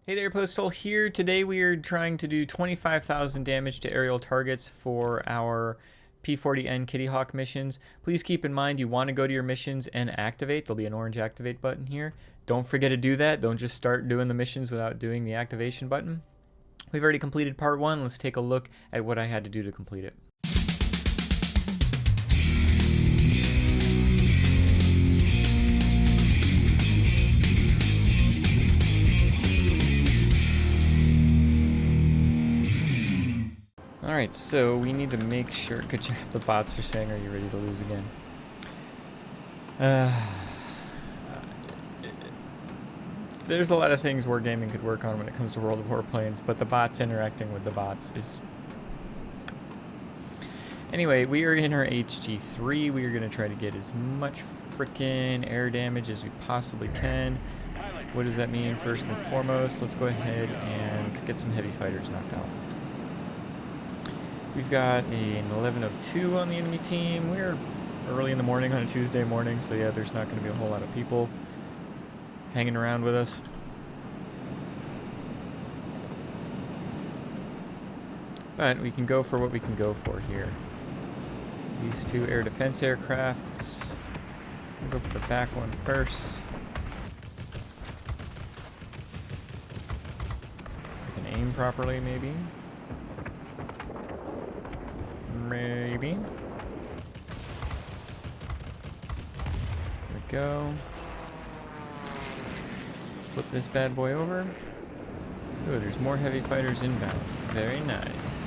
Hey there, Postal here. Today we are trying to do 25,000 damage to aerial targets for our P40N Kitty Hawk missions. Please keep in mind you want to go to your missions and activate. There'll be an orange activate button here. Don't forget to do that. Don't just start doing the missions without doing the activation button. We've already completed part 1. Let's take a look at what I had to do to complete it. Alright, so we need to make sure. Good job. The bots are saying, are you ready to lose again? There's a lot of things Wargaming could work on when it comes to World of Warplanes, but the bots interacting with the bots is... Anyway, we are in our HG3. We are going to try to get as much frickin' air damage as we possibly can. What does that mean? First and foremost, let's go ahead and get some heavy fighters knocked out. We've got an 11:02 on the enemy team. We're early in the morning on a Tuesday morning, so yeah, there's not going to be a whole lot of people hanging around with us. But we can go for what we can go for here. These two air defense aircrafts. We'll go for the back one first. If I can aim properly, maybe. Maybe. There we go. Flip this bad boy over. Ooh, there's more heavy fighters inbound. Very nice.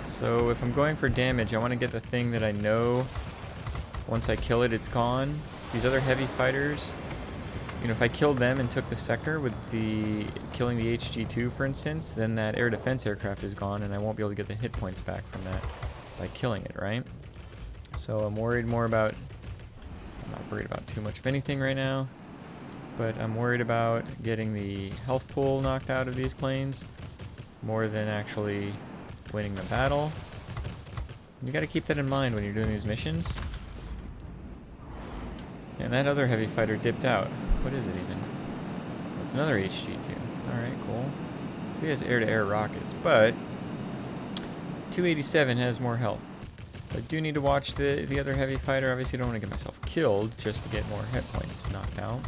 So if I'm going for damage, I want to get the thing that I know once I kill it, it's gone. These other heavy fighters, you know, if I killed them and took the sector with the killing the HG2, for instance, then that air defense aircraft is gone, and I won't be able to get the hit points back from that by killing it, right? So I'm worried more about... I'm not worried about too much of anything right now, but I'm worried about getting the health pool knocked out of these planes more than actually winning the battle. You got to keep that in mind when you're doing these missions. And that other heavy fighter dipped out. What is it even? It's another HG2. Alright, cool. So he has air-to-air rockets, but 287 has more health. I do need to watch the other heavy fighter. Obviously, I don't want to get myself killed just to get more hit points knocked out.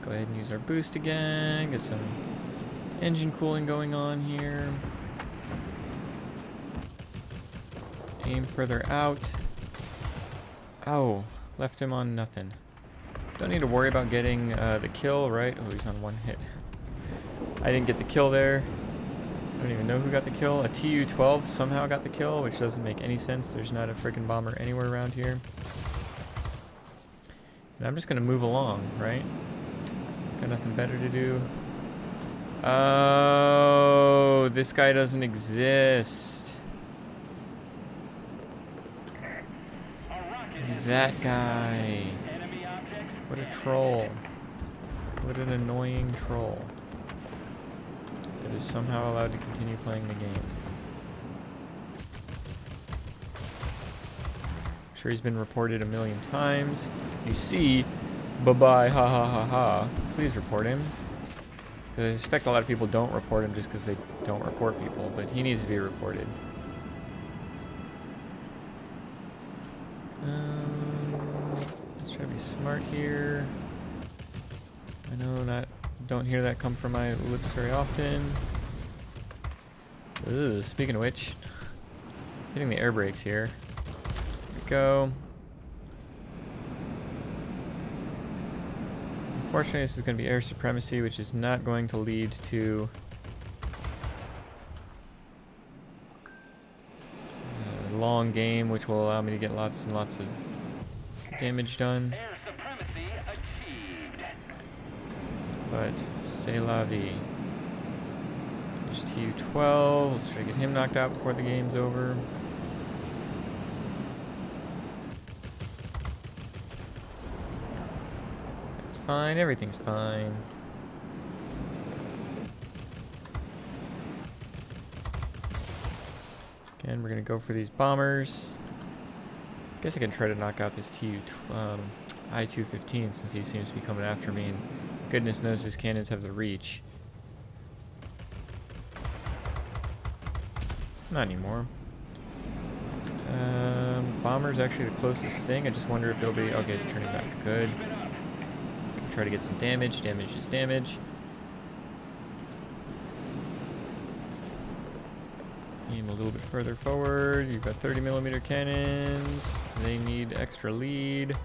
Go ahead and use our boost again. Get some engine cooling going on here. Aim further out. Oh, left him on nothing. Don't need to worry about getting the kill, right? Oh, he's on one hit. I didn't get the kill there. I don't even know who got the kill. A Tu-12 somehow got the kill, which doesn't make any sense. There's not a freaking bomber anywhere around here. And I'm just going to move along, right? Got nothing better to do. Oh, this guy doesn't exist. He's that guy. What a troll. What an annoying troll. That is somehow allowed to continue playing the game. I'm sure he's been reported a million times. You see, bye-bye, ha ha ha ha. Please report him. Because I suspect a lot of people don't report him just because they don't report people, but he needs to be reported. Let's try to be smart here. I know don't hear that come from my lips very often. Ugh, speaking of which, hitting the air brakes here. There we go. Unfortunately, this is going to be air supremacy, which is not going to lead to a long game, which will allow me to get lots and lots of damage done. Air supremacy achieved. But c'est la vie. There's Tu-12. Let's try to get him knocked out before the game's over. That's fine. Everything's fine. Again, we're going to go for these bombers. I guess I can try to knock out this I-215 since he seems to be coming after me, and goodness knows his cannons have the reach. Not anymore. Bomber's actually the closest thing. I just wonder if it'll be... Okay, it's turning back. Good. Try to get some damage. Damage is damage. Aim a little bit further forward. You've got 30mm cannons. They need extra lead.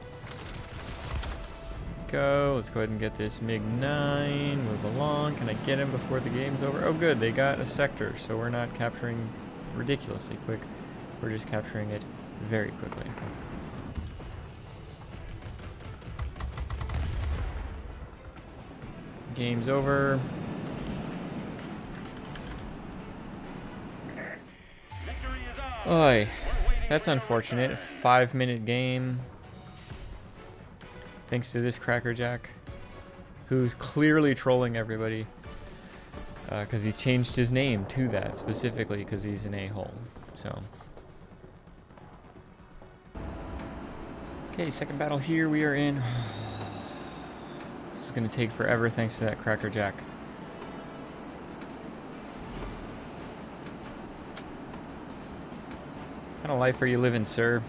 Go. Let's go ahead and get this MiG-9. Move along. Can I get him before the game's over? Oh, good. They got a sector, so we're not capturing ridiculously quick. We're just capturing it very quickly. Game's over. Oy, that's unfortunate. 5-minute game. Thanks to this crackerjack, who's clearly trolling everybody. Because he changed his name to that specifically because he's an a-hole. So. Okay, second battle here we are in. This is going to take forever thanks to that crackerjack. What kind of life are you living, sir?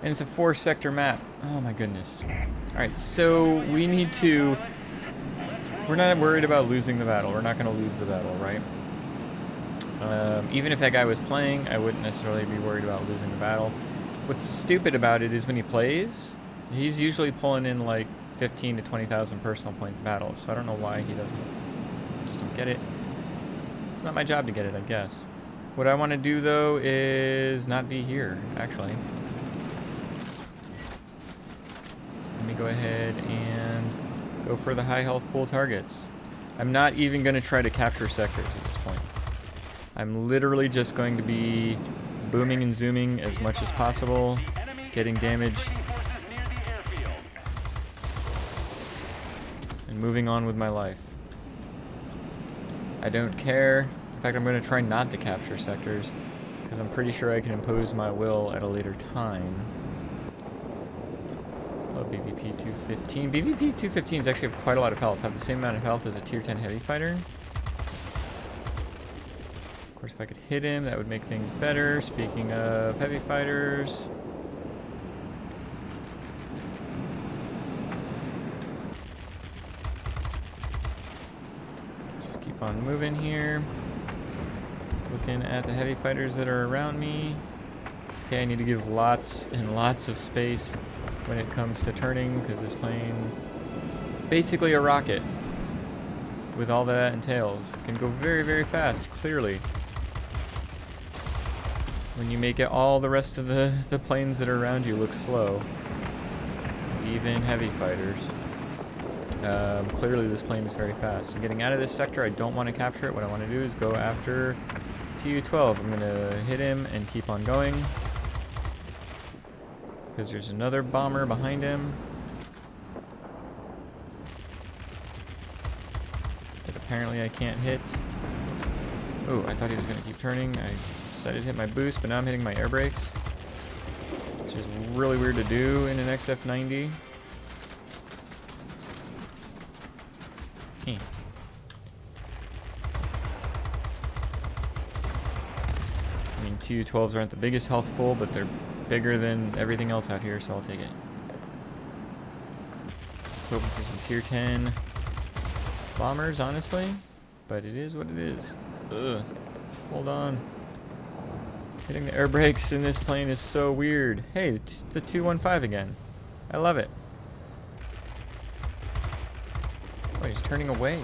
And it's a 4-sector map. Oh my goodness. Alright, so we need to... We're not worried about losing the battle. We're not going to lose the battle, right? Even if that guy was playing, I wouldn't necessarily be worried about losing the battle. What's stupid about it is when he plays, he's usually pulling in like 15 to 20,000 personal point battles. So I don't know why he doesn't. I just don't get it. It's not my job to get it, I guess. What I want to do, though, is not be here, actually. Let me go ahead and go for the high health pool targets. I'm not even going to try to capture sectors at this point. I'm literally just going to be booming and zooming as much as possible, getting damage, and moving on with my life. I don't care. In fact, I'm going to try not to capture sectors, because I'm pretty sure I can impose my will at a later time. Oh, BVP 215. BVP 215s actually have quite a lot of health, have the same amount of health as a tier 10 heavy fighter. Of course, if I could hit him, that would make things better. Speaking of heavy fighters. Just keep on moving here. Looking at the heavy fighters that are around me. Okay, I need to give lots and lots of space when it comes to turning, because this plane, basically a rocket, with all that entails, can go very, very fast, clearly. When you make it all the rest of the planes that are around you look slow. Even heavy fighters. Clearly this plane is very fast. I'm getting out of this sector. I don't want to capture it. What I want to do is go after Tu-12. I'm going to hit him and keep on going. Because there's another bomber behind him. That apparently I can't hit. Oh, I thought he was going to keep turning. I decided to hit my boost, but now I'm hitting my air brakes. Which is really weird to do in an XF90. I mean, Tu-12s aren't the biggest health pool, but they're bigger than everything else out here, so I'll take it. Let's hope for some tier 10 bombers, honestly. But it is what it is. Ugh. Hold on. Hitting the air brakes in this plane is so weird. Hey, the 215 again. I love it. Oh, he's turning away.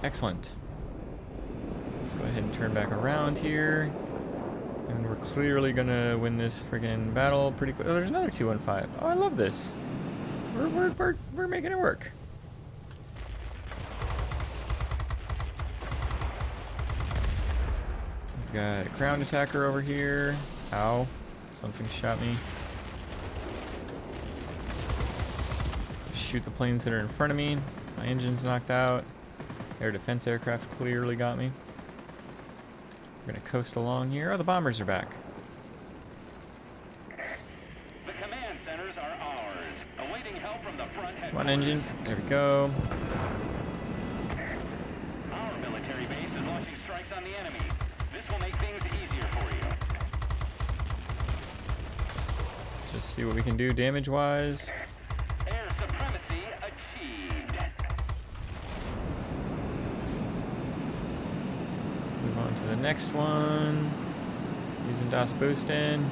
Excellent. Let's go ahead and turn back around here. And we're clearly gonna win this friggin' battle pretty quick. Oh, there's another 215. Oh, I love this. We're making it work. We've got a ground attacker over here. Ow. Something shot me. Shoot the planes that are in front of me. My engine's knocked out. Air defense aircraft clearly got me. We're gonna coast along here. Oh, the bombers are back. The command centers are ours, awaiting help from the front headquarters. Come on, engine. There we go. Our military base is launching strikes on the enemy. This will make things easier for you. Just see what we can do damage-wise. Air supremacy achieved. Move on to the next one. Using DOS boosting.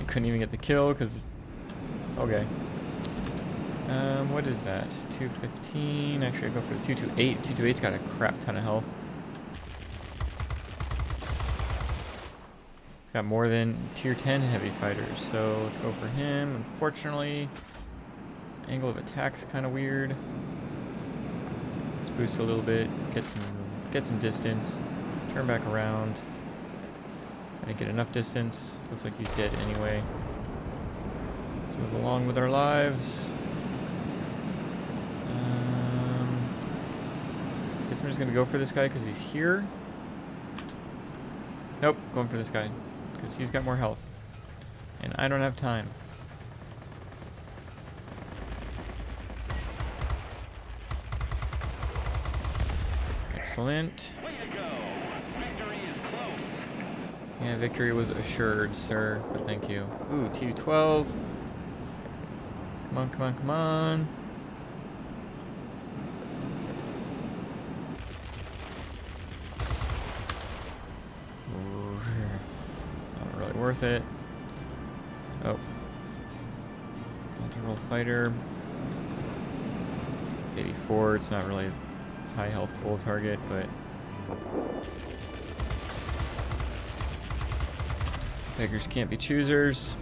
I couldn't even get the kill because. Okay. What is that? 215. Actually, I go for the 228. 228's got a crap ton of health. It's got more than tier 10 heavy fighters, so let's go for him. Unfortunately, angle of attack's kind of weird. Let's boost a little bit, get some distance, turn back around. I didn't get enough distance. Looks like he's dead anyway. Let's move along with our lives. Guess I'm just gonna go for this guy because he's here. Nope, going for this guy because he's got more health, and I don't have time. Excellent. Way to go. Victory is close. Yeah, victory was assured, sir, but thank you. Ooh, Tu-12. Come on, come on, come on. Ooh, not really worth it. Oh. Multi-role fighter. 84, it's not really high health goal target, but beggars can't be choosers.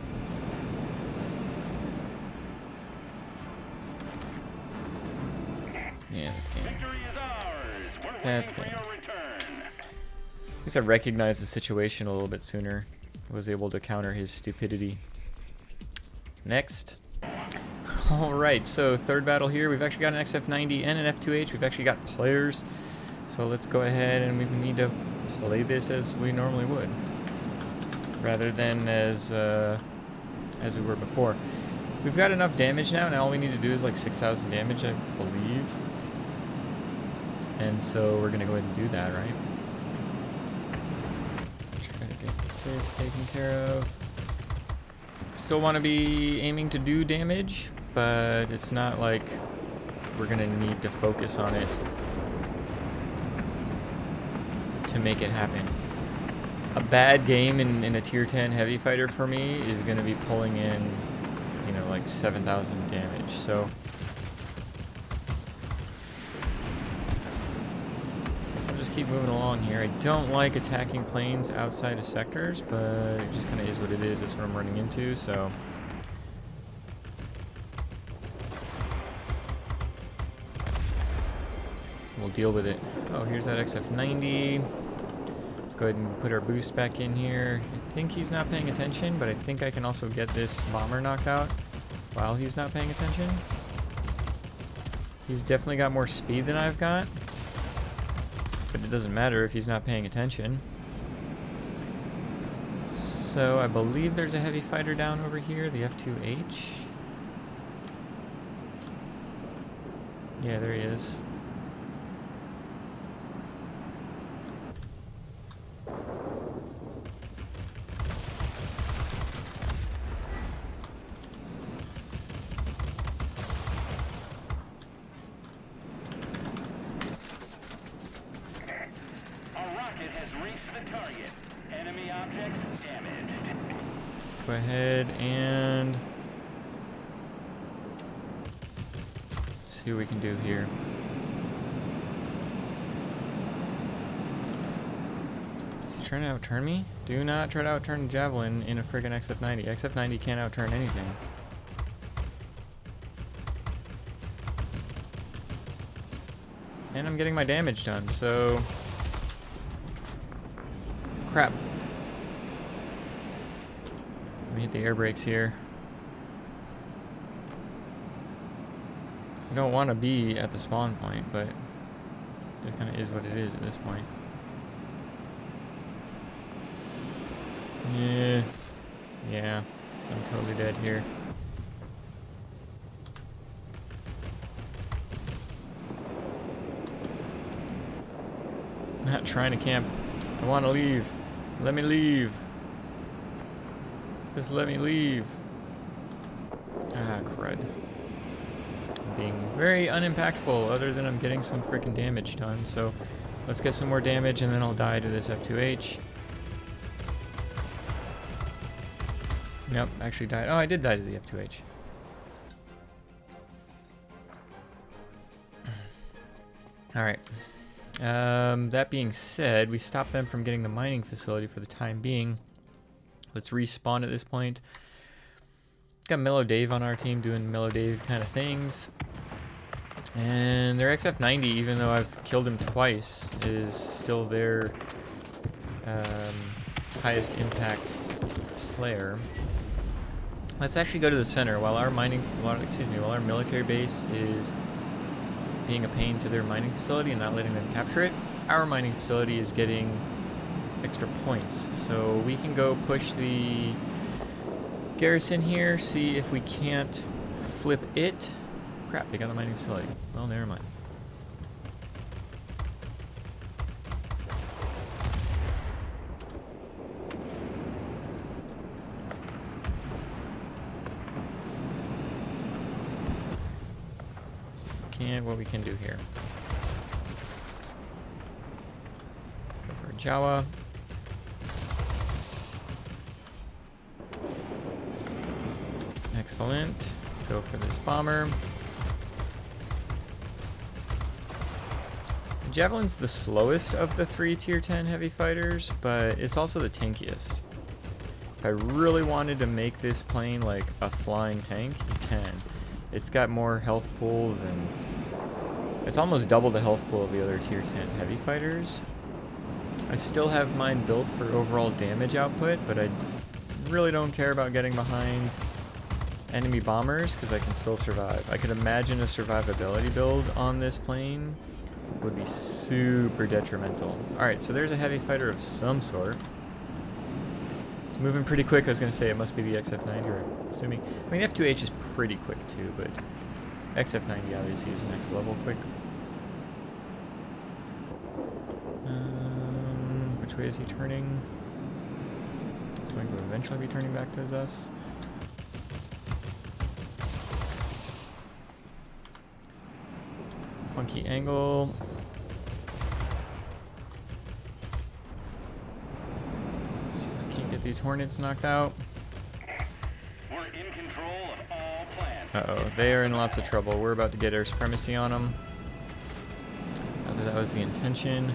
Yeah, that's game. Victory is ours. We're That's waiting for game. your return. At least I recognized the situation a little bit sooner. I was able to counter his stupidity. Next. Alright, so third battle here. We've actually got an XF90 and an F2H. We've actually got players. So let's go ahead and we need to play this as we normally would. Rather than as we were before. We've got enough damage now, and all we need to do is like 6,000 damage, I believe. And so we're gonna go ahead and do that, right? Try to get this taken care of. Still want to be aiming to do damage, but it's not like we're gonna need to focus on it to make it happen. A bad game in a tier 10 heavy fighter for me is gonna be pulling in, you know, like 7,000 damage. So I'll just keep moving along here. I don't like attacking planes outside of sectors, but it just kind of is what it is. That's what I'm running into, so. We'll deal with it. Oh, here's that XF90. Let's go ahead and put our boost back in here. I think he's not paying attention, but I think I can also get this bomber knocked out while he's not paying attention. He's definitely got more speed than I've got. But it doesn't matter if he's not paying attention. So I believe there's a heavy fighter down over here, the F2H. Yeah, there he is. Target. Enemy objects damaged. Let's go ahead and see what we can do here. Is he trying to outturn me? Do not try to outturn the Javelin in a friggin' XF90. XF90 can't outturn anything. And I'm getting my damage done, so crap. Let me hit the air brakes here. I don't want to be at the spawn point, but it just kind of is what it is at this point. Yeah, I'm totally dead here. Not trying to camp. I want to leave. Let me leave. Just let me leave. Ah, crud. I'm being very unimpactful, other than I'm getting some freaking damage done. So let's get some more damage and then I'll die to this F2H. Nope, actually died. Oh, I did die to the F2H. Alright. That being said, we stopped them from getting the mining facility for the time being. Let's respawn at this point. Got Mellow Dave on our team doing Mellow Dave kind of things. And their XF90, even though I've killed him twice, is still their highest impact player. Let's actually go to the center while our while our military base is being a pain to their mining facility and not letting them capture it. Our mining facility is getting extra points, so we can go push the garrison here, see if we can't flip it. Crap, they got the mining facility. Well, never mind. What we can do here. Go for a Jawa. Excellent. Go for this bomber. The Javelin's the slowest of the 3 tier 10 heavy fighters, but it's also the tankiest. If I really wanted to make this plane like a flying tank, you can. It's got more health pool than... It's almost double the health pool of the other tier 10 heavy fighters. I still have mine built for overall damage output, but I really don't care about getting behind enemy bombers because I can still survive. I could imagine a survivability build on this plane would be super detrimental. Alright, so there's a heavy fighter of some sort. It's moving pretty quick. I was going to say it must be the XF90, or assuming... I mean, F2H is pretty quick too, but XF90 obviously is next level quick. Which way is he turning? He's going to eventually be turning back towards us. Funky angle. Let's see if I can't get these Hornets knocked out. We're in control of all plants. Uh-oh, they are in lots of trouble. We're about to get air supremacy on them. Not that that was the intention.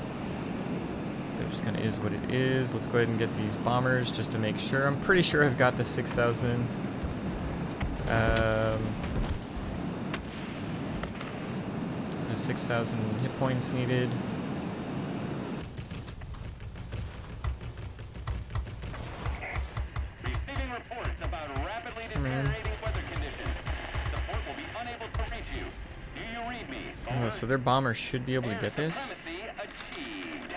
But it just kind of is what it is. Let's go ahead and get these bombers just to make sure. I'm pretty sure I've got the 6,000. The 6,000 hit points needed. Receiving reports about rapidly deteriorating weather conditions. The port will be unable to reach you. Do you read me? Oh, so their bombers should be able to get this. Supremacy achieved.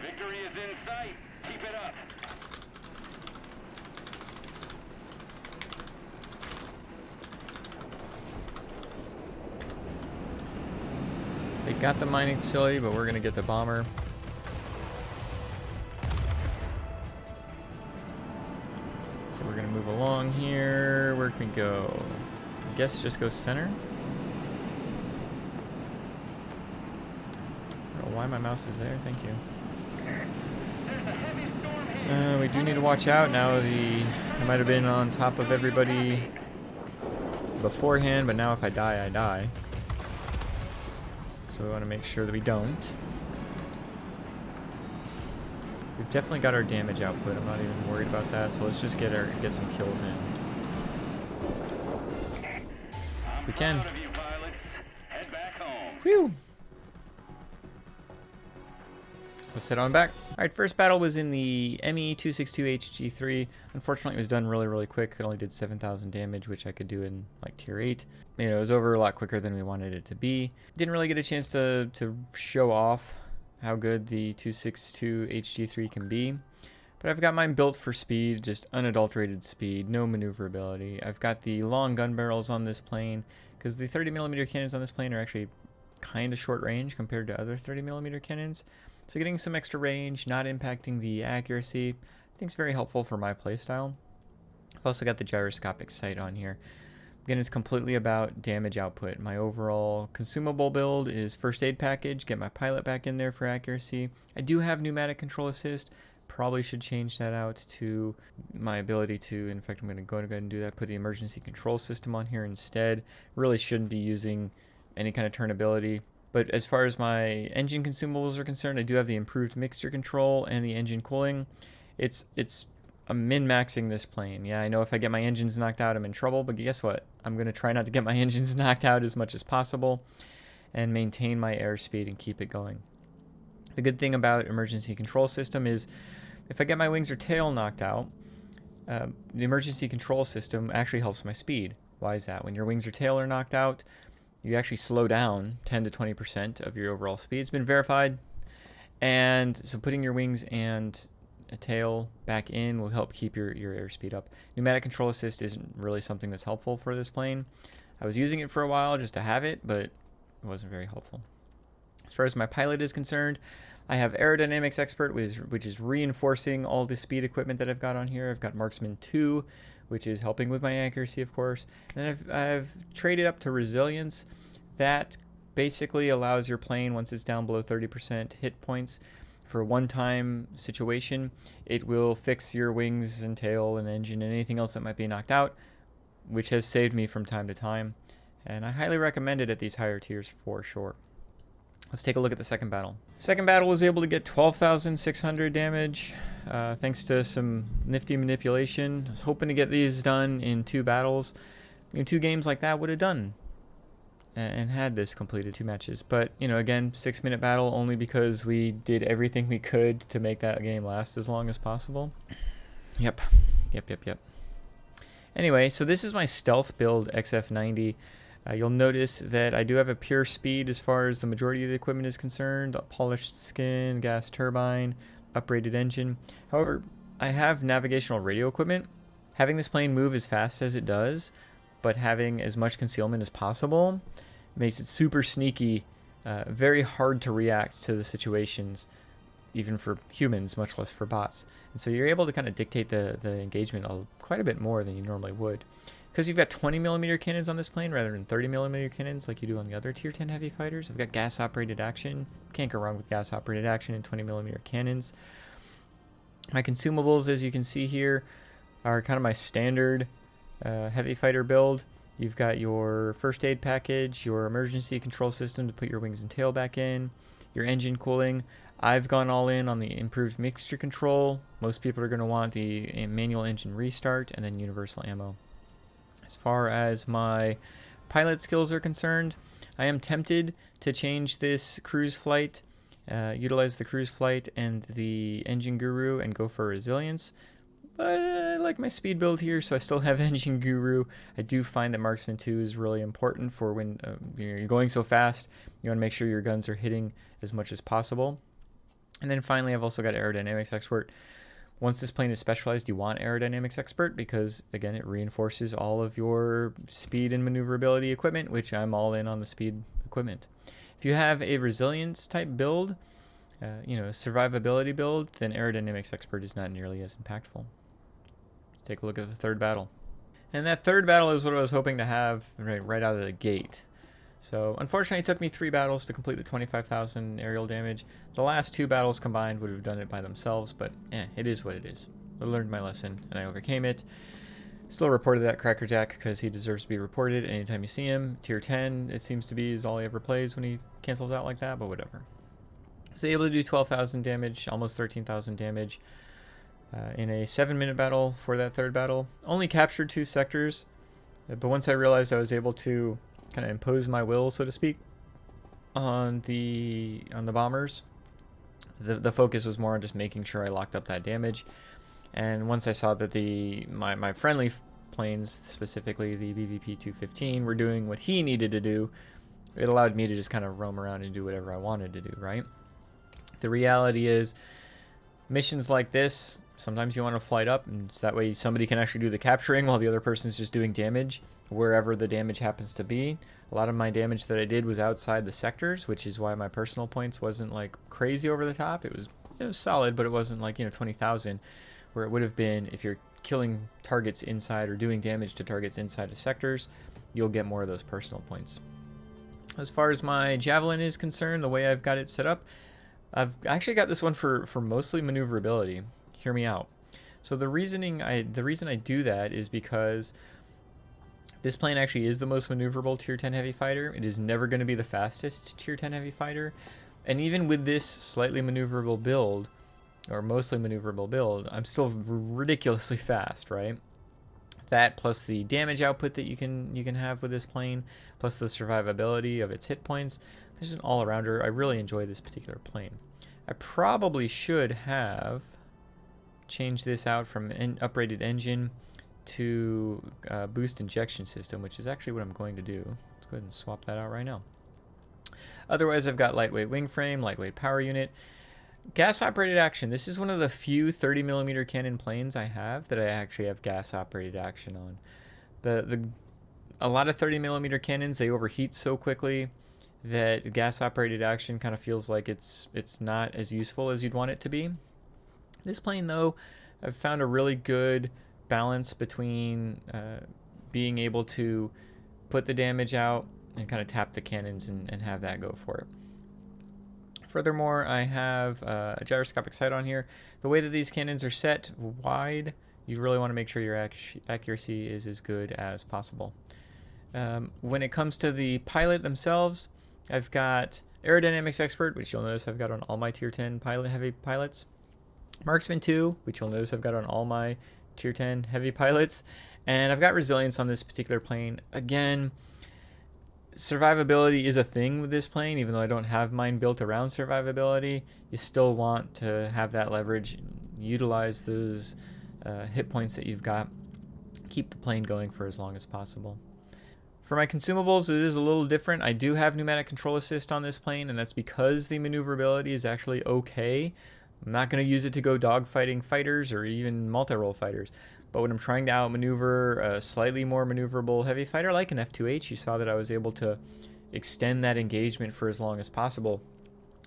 Victory is in sight. Keep it up. They got the mining facility, but we're going to get the bomber. So we're going to move along here. Where can we go? I guess just go center. I don't know why my mouse is there. Thank you. There's a heavy storm here. We do need to watch out now. I might have been on top of everybody beforehand, but now if I die, I die. So we want to make sure that we don't. We've definitely got our damage output. I'm not even worried about that. So let's just get some kills in. If we can. Proud of you, pilots. Head back home. Whew. Let's head on back. All right, first battle was in the ME-262HG3. Unfortunately, it was done really, really quick. It only did 7,000 damage, which I could do in like tier 8. You know, it was over a lot quicker than we wanted it to be. Didn't really get a chance to show off how good the 262HG3 can be. But I've got mine built for speed, just unadulterated speed, no maneuverability. I've got the long gun barrels on this plane, because the 30mm cannons on this plane are actually kind of short range compared to other 30mm cannons. So getting some extra range, not impacting the accuracy, I think is very helpful for my playstyle. I've also got the gyroscopic sight on here. Again, it's completely about damage output. My overall consumable build is first aid package, get my pilot back in there for accuracy. I do have pneumatic control assist. Probably should change that out to my ability to, in fact, I'm going to go ahead and do that, put the emergency control system on here instead. Really shouldn't be using any kind of turnability. But as far as my engine consumables are concerned, I do have the improved mixture control and the engine cooling. I'm min-maxing this plane. Yeah, I know if I get my engines knocked out, I'm in trouble, but guess what? I'm going to try not to get my engines knocked out as much as possible and maintain my airspeed and keep it going. The good thing about emergency control system is if I get my wings or tail knocked out, the emergency control system actually helps my speed. Why is that? When your wings or tail are knocked out, you actually slow down 10 to 20% of your overall speed. It's been verified. And so putting your wings and a tail back in will help keep your airspeed up. Pneumatic control assist isn't really something that's helpful for this plane. I was using it for a while just to have it, but it wasn't very helpful. As far as my pilot is concerned, I have Aerodynamics Expert, which is reinforcing all the speed equipment that I've got on here. I've got Marksman 2, which is helping with my accuracy, of course. And I've traded up to Resilience. That basically allows your plane, once it's down below 30% hit points, for a one-time situation, it will fix your wings and tail and engine and anything else that might be knocked out, which has saved me from time to time. And I highly recommend it at these higher tiers for sure. Let's take a look at the second battle. Second battle was able to get 12,600 damage thanks to some nifty manipulation. I was hoping to get these done in 2 battles. In 2 games like that would have done and had this completed 2 matches. But, you know, again, 6-minute battle only because we did everything we could to make that game last as long as possible. Yep. Anyway, so this is my stealth build XF90. You'll notice that I do have a pure speed as far as the majority of the equipment is concerned. A polished skin, gas turbine, uprated engine. However, I have navigational radio equipment. Having this plane move as fast as it does, but having as much concealment as possible, makes it super sneaky, very hard to react to the situations, even for humans, much less for bots. And so you're able to kind of dictate the engagement quite a bit more than you normally would. Because you've got 20mm cannons on this plane rather than 30mm cannons like you do on the other tier 10 heavy fighters. I've got gas-operated action. Can't go wrong with gas-operated action and 20mm cannons. My consumables, as you can see here, are kind of my standard heavy fighter build. You've got your first aid package, your emergency control system to put your wings and tail back in, your engine cooling. I've gone all in on the improved mixture control. Most people are going to want the manual engine restart and then universal ammo. As far as my pilot skills are concerned, I am tempted to change this cruise flight, utilize the cruise flight and the engine guru and go for resilience. But I like my speed build here, so I still have engine guru. I do find that Marksman 2 is really important for when you're going so fast. You want to make sure your guns are hitting as much as possible. And then finally, I've also got Aerodynamics Expert. Once this plane is specialized, you want Aerodynamics Expert because, again, it reinforces all of your speed and maneuverability equipment, which I'm all in on the speed equipment. If you have a resilience type build, survivability build, then Aerodynamics Expert is not nearly as impactful. Take a look at the third battle. And that third battle is what I was hoping to have right out of the gate. So, unfortunately, it took me 3 battles to complete the 25,000 aerial damage. The last 2 battles combined would have done it by themselves, but it is what it is. I learned my lesson, and I overcame it. Still reported that Crackerjack because he deserves to be reported anytime you see him. Tier 10, it seems to be, is all he ever plays when he cancels out like that, but whatever. So able to do 12,000 damage, almost 13,000 damage in a 7-minute battle for that third battle. Only captured 2 sectors, but once I realized I was able to kind of impose my will, so to speak, on the bombers, The focus was more on just making sure I locked up that damage. And once I saw that my friendly planes, specifically the BVP 215, were doing what he needed to do, it allowed me to just kind of roam around and do whatever I wanted to do, right? The reality is, missions like this, sometimes you want to flight up, and so that way somebody can actually do the capturing while the other person's just doing damage wherever the damage happens to be. A lot of my damage that I did was outside the sectors, which is why my personal points wasn't like crazy over the top. It was solid, but it wasn't like 20,000, where it would have been if you're killing targets inside or doing damage to targets inside of sectors. You'll get more of those personal points. As far as my Javelin is concerned, the way I've got it set up, I've actually got this one for mostly maneuverability. Hear me out. So the reason I do that is because this plane actually is the most maneuverable Tier 10 heavy fighter. It is never going to be the fastest Tier 10 heavy fighter. And even with this slightly maneuverable build, or mostly maneuverable build, I'm still ridiculously fast, right? That plus the damage output that you can have with this plane, plus the survivability of its hit points. There's an all-arounder. I really enjoy this particular plane. I probably should have changed this out from an uprated engine to boost injection system, which is actually what I'm going to do. Let's go ahead and swap that out right now. Otherwise, I've got lightweight wing frame, lightweight power unit, gas operated action. This is one of the few 30mm cannon planes I have that I actually have gas operated action on. A lot of 30mm cannons, they overheat so quickly that gas operated action kind of feels like it's not as useful as you'd want it to be. This plane, though, I've found a really good balance between being able to put the damage out and kind of tap the cannons and have that go for it. Furthermore, I have a gyroscopic sight on here. The way that these cannons are set wide, you really want to make sure your accuracy is as good as possible. When it comes to the pilot themselves, I've got Aerodynamics Expert, which you'll notice I've got on all my Tier 10 heavy pilots. Marksman 2, which you'll notice I've got on all my Tier 10 heavy pilots. And I've got Resilience on this particular plane. Again, survivability is a thing with this plane, even though I don't have mine built around survivability. You still want to have that leverage, utilize those hit points that you've got, keep the plane going for as long as possible. For my consumables, it is a little different. I do have pneumatic control assist on this plane, and that's because the maneuverability is actually okay. I'm not going to use it to go dogfighting fighters or even multi-role fighters. But when I'm trying to outmaneuver a slightly more maneuverable heavy fighter like an F2H, you saw that I was able to extend that engagement for as long as possible.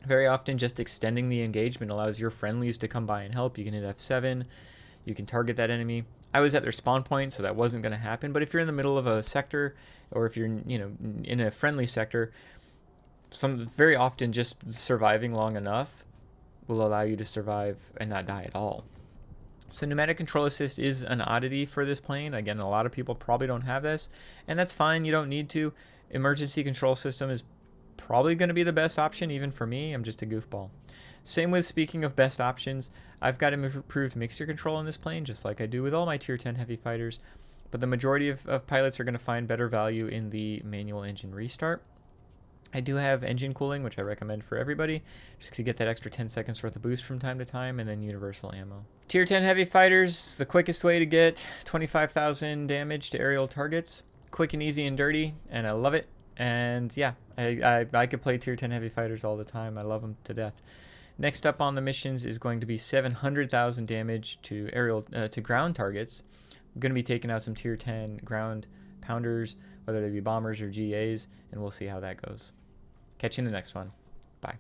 Very often, just extending the engagement allows your friendlies to come by and help. You can hit F7. You can target that enemy. I was at their spawn point, so that wasn't going to happen. But if you're in the middle of a sector, or if you're in a friendly sector, very often just surviving long enough will allow you to survive and not die at all. So pneumatic control assist is an oddity for this plane. Again, a lot of people probably don't have this, and that's fine. You don't need to. Emergency control system is probably going to be the best option, even for me. I'm just a goofball. Same with, speaking of best options, I've got improved mixture control on this plane, just like I do with all my Tier 10 heavy fighters. But the majority of pilots are going to find better value in the manual engine restart. I do have engine cooling, which I recommend for everybody, just to get that extra 10 seconds worth of boost from time to time, and then universal ammo. Tier 10 heavy fighters, the quickest way to get 25,000 damage to aerial targets. Quick and easy and dirty, and I love it. And yeah, I could play Tier 10 heavy fighters all the time. I love them to death. Next up on the missions is going to be 700,000 damage to to ground targets. I'm going to be taking out some Tier 10 ground pounders, whether they be bombers or GAs, and we'll see how that goes. Catch you in the next one. Bye.